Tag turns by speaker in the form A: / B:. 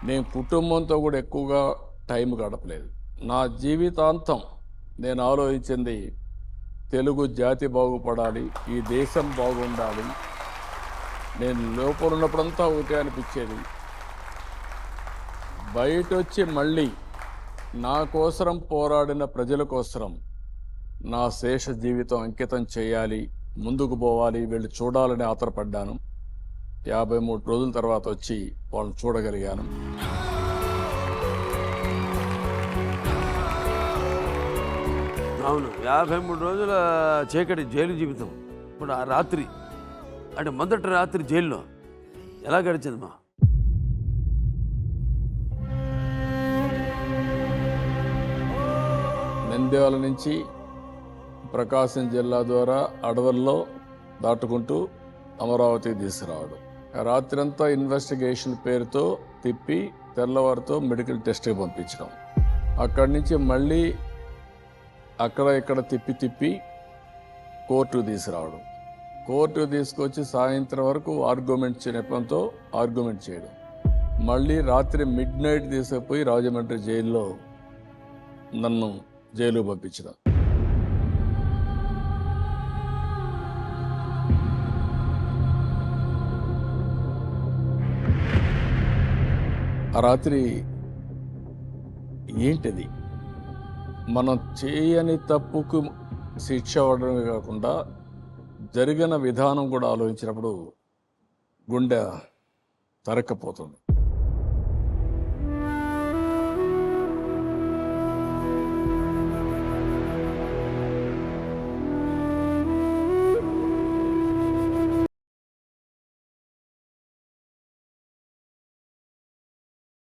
A: నేను కుటుంబంతో కూడా ఎక్కువగా టైం గడపలేదు. నా జీవితాంతం నేను ఆలోచించింది తెలుగు జాతి బాగుపడాలి, ఈ దేశం బాగుండాలి. నేను లోపల ఉన్నప్పుడంతా ఒకటే అనిపించేది, బయటొచ్చి మళ్ళీ నా కోసరం పోరాడిన ప్రజల కోసరం నా శేష జీవితం అంకితం చేయాలి, ముందుకు పోవాలి, వీళ్ళు చూడాలని ఆతరపడ్డాను. 53 రోజుల తర్వాత వచ్చి వాళ్ళని చూడగలిగాను.
B: అవును, 53 రోజుల చీకటి జైలు జీవితం. ఇప్పుడు ఆ రాత్రి అంటే మొదటి రాత్రి జైల్లో ఎలా గడిచిందమ్మా?
A: నంద్యాల నుంచి ప్రకాశం జిల్లా ద్వారా అడవుల్లో దాటుకుంటూ అమరావతికి తీసుకురావడం, రాత్రంతా ఇన్వెస్టిగేషన్ పేరుతో తిప్పి తెల్లవారితో మెడికల్ టెస్ట్కి పంపించడం, అక్కడి నుంచి మళ్ళీ అక్కడ ఇక్కడ తిప్పి కోర్టుకు తీసుకురావడం, కోర్టుకు తీసుకొచ్చి సాయంత్రం వరకు ఆర్గ్యుమెంట్ నెపంతో ఆర్గ్యుమెంట్ చేయడం, మళ్ళీ రాత్రి మిడ్-నైట్ తీసుకుపోయి రాజమండ్రి జైల్లో నన్ను జైలుకు పంపించడం. ఆ రాత్రి ఏంటిది, మనం చేయని తప్పుకు శిక్ష అవ్వడమే కాకుండా జరిగిన విధానం కూడా ఆలోచించినప్పుడు గుండె తరక్కపోతుంది.